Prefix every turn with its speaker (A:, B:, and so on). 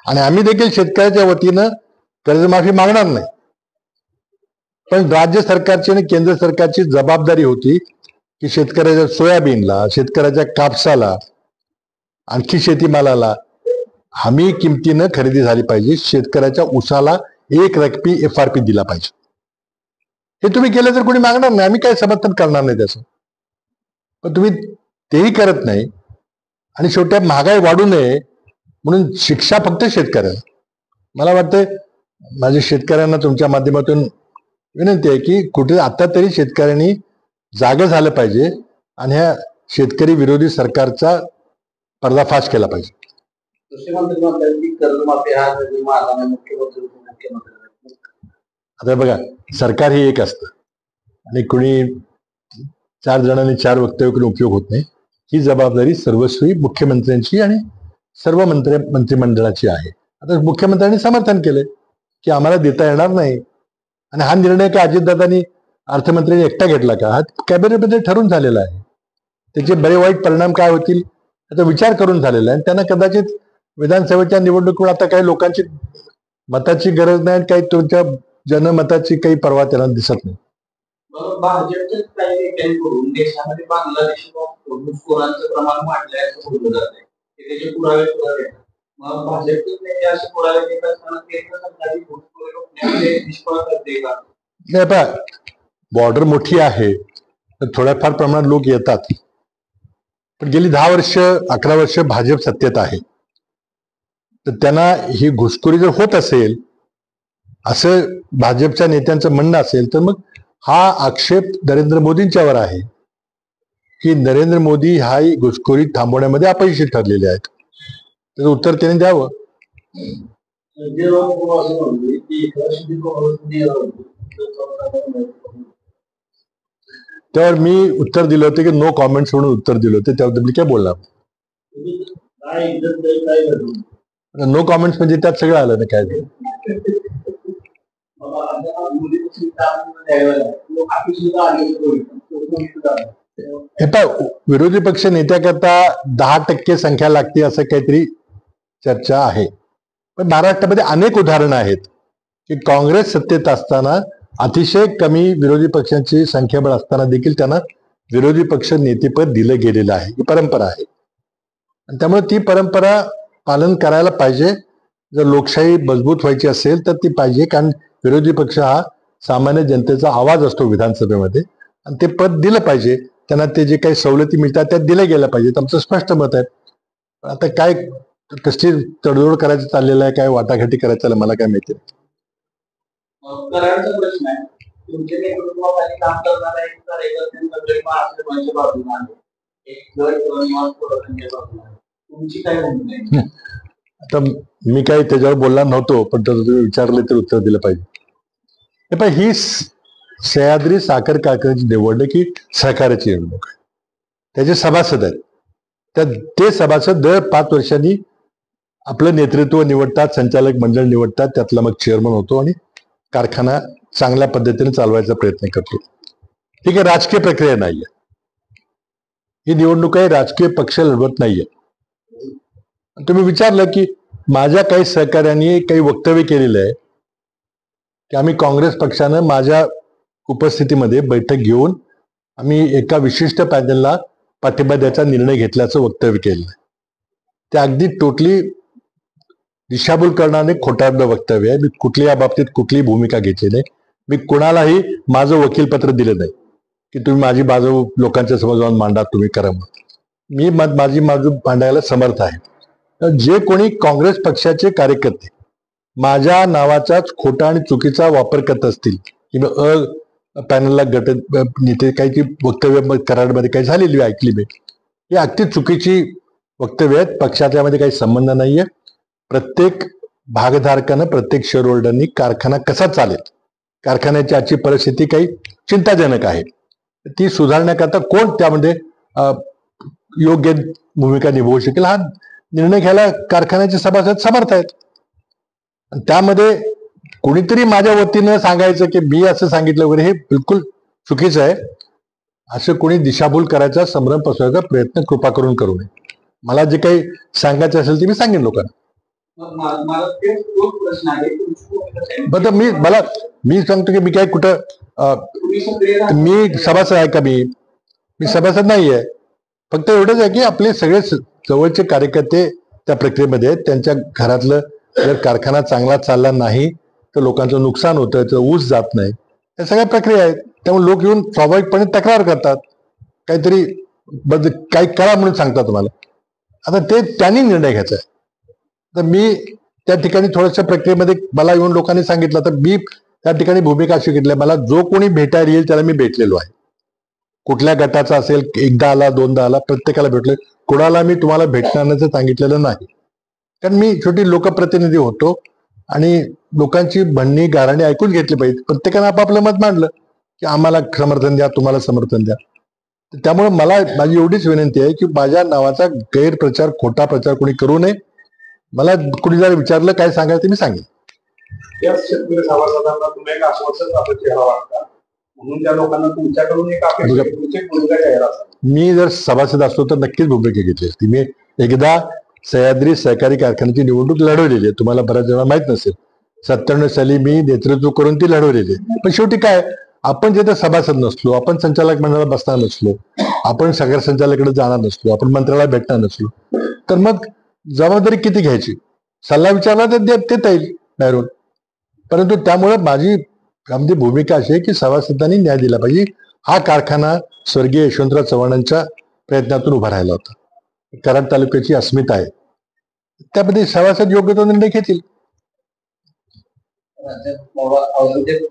A: आणि आम्ही देखील शेतकऱ्याच्या वतीनं कर्जमाफी मागणार नाही. पण राज्य सरकारची आणि केंद्र सरकारची जबाबदारी होती की शेतकऱ्याच्या सोयाबीनला, शेतकऱ्याच्या कापसाला, आणखी शेतीमालाला हमी किमतीनं खरेदी झाली पाहिजे. शेतकऱ्याच्या ऊसाला एक रकमी FRP दिला पाहिजे. हे तुम्ही केलं तर कोणी मागणार नाही, आम्ही काही समर्थन करणार नाही त्याचं. पण तुम्ही तेही करत नाही आणि शेवटी महागाई वाढू नये म्हणून शिक्षा फक्त शेतकऱ्याला. मला वाटतं माझ्या शेतकऱ्यांना तुमच्या माध्यमातून विनंती आहे की कुठे आता तरी शेतकऱ्यांनी जागं झालं पाहिजे आणि ह्या शेतकरी विरोधी सरकारचा पर्दाफाश केला पाहिजे. आता बघा, सरकार हे एक असतं आणि कोणी 4 जणांनी 4 वक्तव्य करून उपयोग होत नाही. ही जबाबदारी सर्वस्वी मुख्यमंत्र्यांची आणि सर्व मंत्रिमंडळाची आहे. आता मुख्यमंत्र्यांनी समर्थन केलंय की आम्हाला देता येणार नाही आणि हा निर्णय काय अजितदादांनी अर्थमंत्र्यांनी एकटा घेतला का? हा कॅबिनेटमध्ये ठरून झालेला आहे. त्याचे बरे वाईट परिणाम काय होतील याचा विचार करून झालेला आहे. आणि त्यांना कदाचित विधानसभेच्या निवडणुकीवर आता काही लोकांची मताची गरज नाही, काही तुमच्या जनमताची काही पर्वा त्यांना दिसत नाही.
B: भाजपच्या काही नेत्यांकडून देशामध्ये बांगलादेशी घुसखोरांचं प्रमाण वाढलंय असं बोललं जात आहे. त्याचे पुरावे मग भाजपचे नेते असे पुरावे देत असताना केंद्र सरकारची घुसखोरी रोखण्यामध्ये निष्फळ करते का?
A: नाही, पहा, बॉर्डर मोठी आहे तर थोड्याफार प्रमाणात लोक येतात. पण गेली 10 वर्ष 11 वर्ष भाजप सत्तेत आहे, तर त्यांना ही घुसखोरी जर होत असेल असं भाजपच्या नेत्यांचं म्हणणं असेल तर मग हा आक्षेप नरेंद्र मोदींच्यावर आहे की नरेंद्र मोदी हा घुसखोरी थांबवण्यामध्ये अपयशी ठरलेले आहेत. त्याचं उत्तर त्याने द्यावं. त्यावर मी उत्तर दिलं होतं की नो कॉमेंट्स म्हणून उत्तर दिलं होतं. त्याबद्दल मी काय बोलणार. नो कॉमेंट्स म्हणजे त्यात सगळं आलं ना काय. हे पहा, विरोधी पक्ष नेत्याकरता 10% संख्या लागते असं काहीतरी चर्चा आहे. पण महाराष्ट्रामध्ये अनेक उदाहरणं आहेत की काँग्रेस सत्तेत असताना अतिशय कमी विरोधी पक्षांची संख्याबळ असताना देखील त्यांना विरोधी पक्ष नेतेपद दिलं गेलेलं आहे. ही परंपरा आहे आणि त्यामुळे ती परंपरा पालन करायला पाहिजे. जर लोकशाही मजबूत व्हायची असेल तर ती पाहिजे, कारण विरोधी पक्ष हा सामान्य जनतेचा आवाज असतो विधानसभेमध्ये आणि ते पद दिलं पाहिजे. त्यांना ते जे काही सवलती मिळतात त्या दिल्या गेल्या पाहिजेत. आमचं स्पष्ट मत आहे. आता काय कसली तडजोड करायचं चाललेलं आहे, काय वाटाघाटी करायचं चाललं मला काय माहिती नाही.
B: प्रश्न आहे, तुमच्या नेतृत्वाखाली काम करणारा एक कार्यकर्त्यांचा गरिमा आश्रमांच्या बाजूला आहे, एक घर तुमची काय भूमिका आहे?
A: आता मी काही त्याच्यावर बोलणार नव्हतो, पण तसं तुम्ही विचारले तर उत्तर दिलं पाहिजे. हे पण ही सह्याद्री साखर कारखान्याची निवडणूक ही सहकार्याची निवडणूक आहे. त्याचे सभासद आहेत. ते सभासद दर 5 वर्षांनी आपलं नेतृत्व निवडतात, संचालक मंडळ निवडतात, त्यातला मग चेअरमन होतो आणि कारखाना चांगल्या पद्धतीने चालवायचा प्रयत्न करतो. ठीक आहे, राजकीय प्रक्रिया नाहीये ही निवडणूक आहे, राजकीय पक्ष लढवत नाहीये. तुम्ही विचारलं की माझ्या काही सहकार्यांनी काही वक्तव्य केलेलं आहे की आम्ही काँग्रेस पक्षानं माझ्या उपस्थितीमध्ये बैठक घेऊन आम्ही एका विशिष्ट पॅनलला पाठिंबा द्यायचा निर्णय घेतल्याचं वक्तव्य केलेलं आहे. ते अगदी टोटली दिशाभूल करणारे खोटारडं वक्तव्य आहे. मी कुठल्या बाबतीत कुठलीही भूमिका घेतली नाही. मी कुणालाही माझं वकीलपत्र दिलं नाही की तुम्ही माझी बाजू लोकांच्या समोर जाऊन मांडा, तुम्ही करा. मी माझी बाजू मांडायला समर्थ आहे. तर जे कोणी काँग्रेस पक्षाचे कार्यकर्ते माझ्या नावाचाच खोटा आणि चुकीचा वापर करत असतील किंवा पॅनलला गट नेते काही वक्तव्य कराडमध्ये काही झालेली ऐकली मी, ही अगदी चुकीची वक्तव्य आहेत. पक्षाच्या मध्ये काही संबंध नाहीये. प्रत्येक भागधारकानं, प्रत्येक शेअर होल्डरनी कारखाना कसा चालेल, कारखान्याची आजची परिस्थिती काही चिंताजनक आहे, ती सुधारण्याकरता कोण त्यामध्ये योग्य भूमिका निभावू शकेल हा निर्णय घ्यायला कारखान्याचे सभासद समर्थ आहेत. त्यामध्ये कोणीतरी माझ्या वतीनं सांगायचं की मी असं सांगितलं वगैरे हे बिलकुल चुकीचं आहे. असं कोणी दिशाभूल करायचा, संभ्रम पसरवायचा प्रयत्न कृपा करून करू नये. मला जे काही सांगायचं असेल ते मी सांगेन लोकांना.
B: मग मला तेच तोच प्रश्न आहे, तुमची भूमिका काय?
A: बरं मी सांगतो की मी काय कुठं
B: तुम्ही सगळे
A: मी सभासद आहे का मी सभासद नाहीये. फक्त एवढंच आहे की आपले सगळे जवळचे कार्यकर्ते त्या प्रक्रियेमध्ये आहेत. त्यांच्या घरातलं जर कारखाना चांगला चालला नाही तर लोकांचं नुकसान होतं, तर ऊस जात नाही, या सगळ्या प्रक्रिया आहेत. त्यामुळे लोक येऊन स्वाभाविकपणे तक्रार करतात, काहीतरी काही करा म्हणून सांगतात तुम्हाला. आता ते त्यांनी निर्णय घ्यायचा आहे. तर मी त्या ठिकाणी थोड्याशा प्रक्रियेमध्ये मला येऊन लोकांनी सांगितलं, तर मी त्या ठिकाणी भूमिका अशी घेतली, मला जो कोणी भेटायला येईल त्याला मी भेटलेलो आहे. कुठल्या गटाचा असेल, एकदा आला दोनदा आला, प्रत्येकाला भेटले. कुणाला मी तुम्हाला भेटणार नाही सांगितलेलं नाही, कारण मी शेवटी लोकप्रतिनिधी होतो आणि लोकांची म्हणणी गाऱ्हाणे ऐकून घेतली पाहिजे. प्रत्येकानं आपापलं मत मांडलं की आम्हाला समर्थन द्या, तुम्हाला समर्थन द्या. त्यामुळे माझी एवढीच विनंती आहे की माझ्या नावाचा गैरप्रचार, खोटा प्रचार कोणी करू नये. मला कुणी जर विचारलं काय सांगायचं ते मी सांगेन.
C: या शेतकरी सभासदांना तुम्ही एक आश्वासन चेहरा वाटता, म्हणून त्या लोकांना तुमच्याकडून एक अपेक्षा तुमची भूमिका जाहीर असेल.
A: मी जर सभासद असतो तर नक्कीच भूमिका घेतली असती. मी एकदा सह्याद्री सहकारी कारखान्याची निवडणूक लढवलेली आहे, तुम्हाला बऱ्याच जणांना माहित नसेल. 97 साली मी नेतृत्व करून ती लढवलेली आहे. पण शेवटी काय, आपण जिथे सभासद नसलो, आपण संचालक मंडळाला बसणार नसलो, आपण सगळ्या संचालकाकडे जाणार नसलो, आपण मंत्र्याला भेटणार नसलो, तर मग जबाबदारी किती घ्यायची? सल्ला विचारला तर देता येईल बाहेरून. परंतु त्यामुळे माझी आमची भूमिका अशी आहे की सभासदांनी न्याय दिला पाहिजे. हा कारखाना स्वर्गीय यशवंतराव चव्हाणांच्या प्रयत्नातून उभा राहिला होता. कराड तालुक्याची अस्मिता आहे, त्यामध्ये सभासद योग्य तो निर्णय घेतील.
B: राज्यात औरंगजेब